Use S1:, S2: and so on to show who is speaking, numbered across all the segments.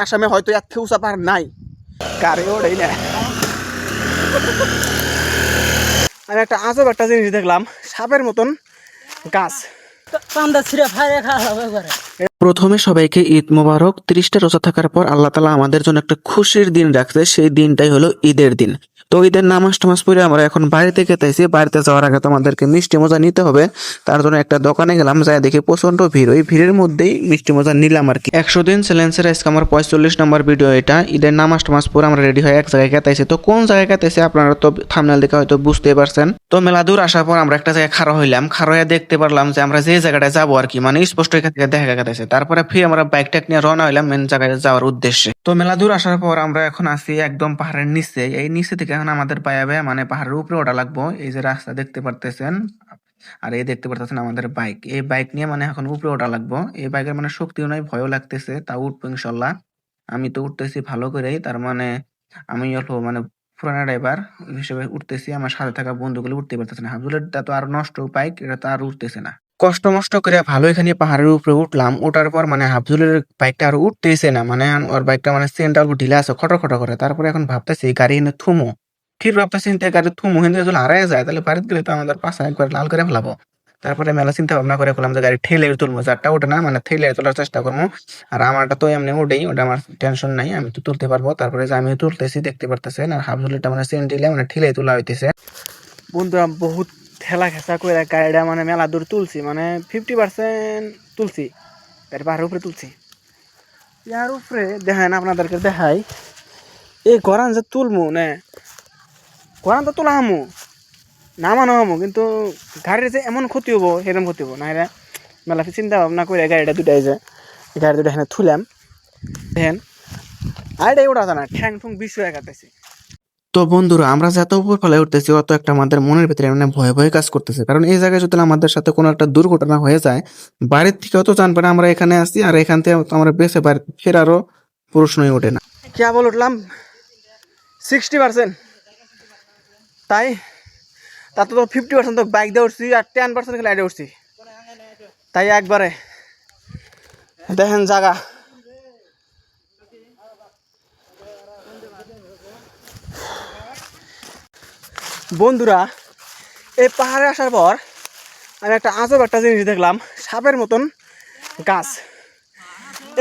S1: আসামে হয়তো এত উঁচা পাহাড় নাই, গাড়ি ওড়াই না। আমি একটা আজব একটা জিনিস দেখলাম, সাপের মতন গাছ।
S2: প্রথমে সবাইকে ঈদ মোবারক। 30টা রোজা থাকার পর আল্লাহ তাআলা আমাদের জন্য একটা খুশির দিন রাখছে, সেই দিনটাই হলো ঈদের দিন। তো ঈদের নামাজ টামাজ পড়ে আমরা এখন বাড়িতে খেতেছি। বাড়িতে যাওয়ার আগে তোমাদেরকে মিষ্টি মজা নিতে হবে, তার জন্য একটা দোকানে গেলাম, যাই দেখি প্রচন্ড ভিড়। ওই ভিড়ের মধ্যেই মিষ্টি মজা নিলাম আর কি। 100 দিন চ্যালেঞ্জের আজকে আমার 45 নম্বর ভিডিও এটা। ঈদের নামাজ টামাজ পরে আমরা রেডি হয়ে এক জায়গায় খেতেছি। তো কোন জায়গায় খেতেছি আপনারা তো থাম্বনেল দেখে হয়তো বুঝতে পারছেন। তো মেলা দূর আসার পর আমরা একটা জায়গায় খাড়া হইলাম, খাড়া হয়ে দেখতে পারলাম যে আমরা যে জায়গাটায় যাবো আর কি, মানে স্পষ্ট এখান থেকে দেখা গেছে। তারপরে ফিরে আমরা বাইকটা নিয়ে রওনা হইলাম মেন জায়গায় যাওয়ার উদ্দেশ্যে। তো মেলা দূর আসার পর আমরা এখন আছি একদম পাহাড়ের নিচে। এই নিচে থেকে এখন আমাদের পায়াবে মানে পাহাড়ের উপরে ওঠা লাগবো। এই যে রাস্তা দেখতে পারতেছেন, আর এই দেখতে পারতেছেন আমাদের বাইক। এই বাইক নিয়ে মানে এখন উপরে ওঠা লাগবো। এই বাইকের মানে শক্তিও নাই, ভয়ও লাগতেছে, তা উঠবো ইনশাল্লাহ। আমি তো উঠতেছি ভালো করেই, তার মানে আমি অল্প মানে পুরানা ড্রাইভার হিসেবে উঠতেছি। আমার সাথে থাকা বন্ধুগুলো উঠতে পারতেছে না। হাবজুলেরটা তো আর নষ্ট বাইক, এটা তো আর উঠতেছে না। কষ্ট মষ্ট করে ভালো এখানে পাহাড়ের উপরে উঠলাম। ওঠার পর মানে হাফজুলের বাইকটা আর উঠতেছে না, মানে ওর বাইকটা মানে চেনটা অল্প ঢিলে আছে, খটো খটো করে। তারপরে এখন ভাবতেছি গাড়ি এনে থুমো, ঠিক ভাবতেছি গাড়ি থুমো, কিন্তু যদি হারাই যায় তাহলে বাড়িতে গেলে তো আমাদের পাশা একবার লাল করে ফেলাবো। তারপরে মেলা চিন্তা ভাবনা করে করলাম যে গাড়ি ঠেলে তুলবো, যারটা ওঠে না মানে ঠেলে তোলার চেষ্টা করবো। আর আমারটা তো এমনি ওঠেই, ওটা আমার টেনশন নাই, আমি তো তুলতে পারবো। তারপরে যে আমি তুলতেছি দেখতে পারতেছেন, আর হাফজুলেরটা মানে চেন ঢিলে মানে ঠেলে তোলা হইতেছে।
S1: বন্ধুরা বহুত ঠেলা খেঁচা করে গাড়িটা মানে মেলা দূর তুলছি, মানে 50% তুলছি, গাড়ি পাহাড়ের উপরে তুলছি। ইয়ার উপরে দেখেন, আপনাদেরকে দেখাই, এই গরান যে তুলমু নে, গরান তো তোলা হামু নামানো হামু, কিন্তু গাড়ির যে এমন ক্ষতি হবো সেরকম ক্ষতি হবো না। এরা মেলা চিন্তা ভাবনা করে গাড়িটা দুটাই যে গাড়ি দুটা এখানে থুলাম। দেখেন আর এটা ওটা না, ঠ্যাং ঠুং বিষ হয়ে গেছে।
S2: তো বন্ধুরা, আমরা যত উপর ফলে উঠতেছি অত একটা আমাদের মনের ভিতরে মানে ভয় ভয় কাজ করতেছে, কারণ এই জায়গায় যদি আমাদের সাথে কোনো একটা দুর্ঘটনা হয়ে যায়, বাড়ির থেকেও তো জানবে না আমরা এখানে আসছি, আর এখান থেকে আমরা বেঁচে বাড়ি ফেরারও প্রশ্নই ওঠে না।
S1: কেবল উঠলাম 60%, তাই তাতে তো 50% তো বাইক দিয়ে উঠছি, আর 10% খেলে আইডে উঠছি। তাই একবারে দেখেন জায়গা, বন্ধুরা এই পাহাড়ে আসার পর আমি একটা আজব একটা জিনিস দেখলাম, সাপের মতন গাছ।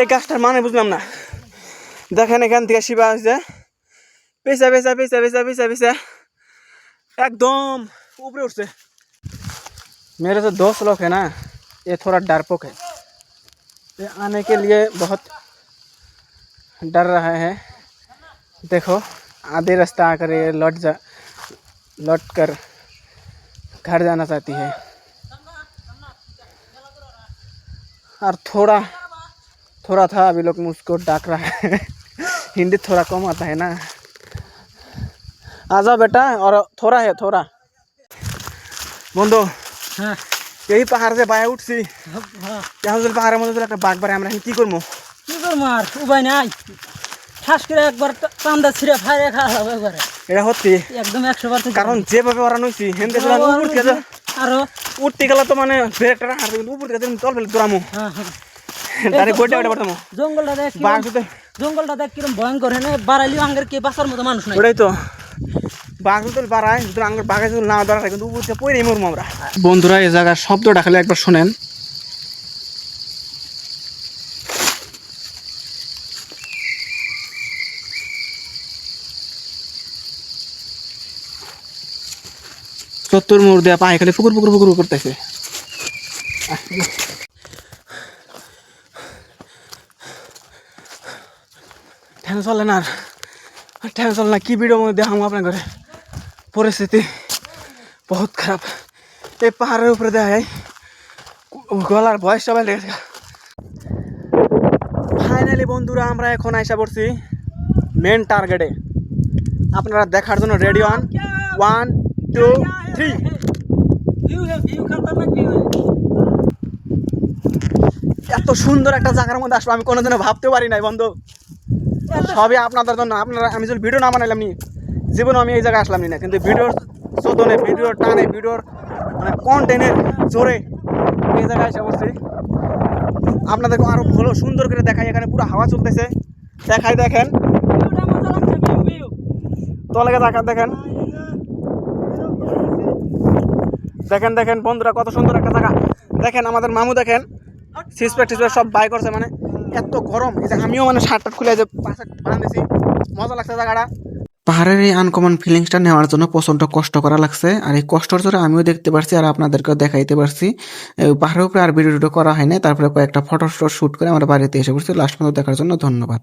S1: এই গাছটার মানে বুঝলাম না। দেখেন এখান থেকে শিবা হয়েছে, পেঁচা পেঁচা পেঁচা পেঁচা পেঁচা পেঁচা एकदम ऊपर उठसे। मेरे तो 2 लोग है ना, ये थोड़ा डरपोक है, ये आने के लिए बहुत डर रहा है। देखो आधे रास्ता आकर ये लौट कर घर जाना चाहती है। और थोड़ा था अभी लोग मुझको डाक रहा है। हिंदी थोड़ा कम आता है ना। आजा बेटा, और थोड़ा है थोड़ा। বন্ধু এই পাহাড় যে বায়ে উঠছি, পাহাড়ের মধ্যে একটা বাঘ বাড়ে, আমরা কি করবো?
S3: আর উপায় নাই, ঠাস করে একবার চান্দা ছিঁড়ে ফাইরে খাওয়া হবে একবারে।
S1: এটা হচ্ছে
S3: একদম 100%,
S1: কারণ যেভাবে ওরা নইছি হেনতে
S3: আরো
S1: উঠতে গেলে তো মানে ব্রেকটা হাঁটতে কিন্তু উপর থেকে তল ফেলে দৌড়ামো, তারে গোটা গোটা পাঠামো।
S3: জঙ্গলটা দেখ কিরম ভয়ঙ্কর, হেনে বাড়াইলেও আঙ্গের কে বাঁচার মতো মানুষ নাই।
S1: ওটাই তো, বাঘ যদি বাড়ায়, যদি আঙ্গুর বাঘে যদি না দাঁড়ায় কিন্তু উপর থেকে পড়েই মরবো আমরা। বন্ধুরা এই জায়গার শব্দটা খালি একবার শোনেন। চত্বর মোড় দেওয়া পায়ে খালি ফুকুর ফুকুর ফুকুর করতেছে। ঠ্যাং চলে না, আর ঠ্যাং চলে না, কি ভিডিওর মধ্যে দেখাবো আপনার ঘরে, পরিস্থিতি বহুত খারাপ। এই পাহাড়ের উপরে দেখায় গলার বয়স সবাই লেগেছে। ফাইনালি বন্ধুরা আমরা এখন আইসা পড়ছি মেন টার্গেটে। আপনারা দেখার জন্য রেডি অন 1 2 3। এত সুন্দর একটা জায়গার মধ্যে আসবো আমি কোনোদিনও ভাবতে পারি নাই বন্ধু। সবই আপনাদের জন্য। আপনারা, আমি যদি ভিডিও না বানাইলাম নি জীবনে আমি এই জায়গায় আসলাম না, কিন্তু ভিডিওর চোদনে, ভিডিওর টানে, ভিডিওর মানে কন্টেন্টের জোরে এই জায়গায় এসে বসছি। আপনাদেরকে আরো ভালো সুন্দর করে দেখাই। এখানে পুরো হাওয়া চলতেছে, দেখাই দেখেন,
S3: ভিউটা মজা লাগছে, ভিউ।
S1: তলাকে তাকান দেখেন, দেখেন দেখেন বন্ধুরা কত সুন্দর একটা জায়গা। দেখেন আমাদের মামু দেখেন সিসপেট টিসপেট সব বাই করছে, মানে এত গরম। এই যে আমিও মানে শার্ট টাট খুলে যে পাশে বানাতেছি, মজা লাগছে জায়গাটা।
S2: পাহাড়ের এই আনকমন ফিলিংসটা নেওয়ার জন্য প্রচণ্ড কষ্ট করা লাগছে, আর এই কষ্টর জোরে আমিও দেখতে পারছি আর আপনাদেরকেও দেখাইতে পারছি। পাহাড়ের উপরে আর ভিডিও করা হয় না, তারপরে কয়েকটা ফটো শ্যুট করে আমরা বাড়িতে এসে পড়ছি। লাস্ট পর্যন্ত দেখার জন্য ধন্যবাদ।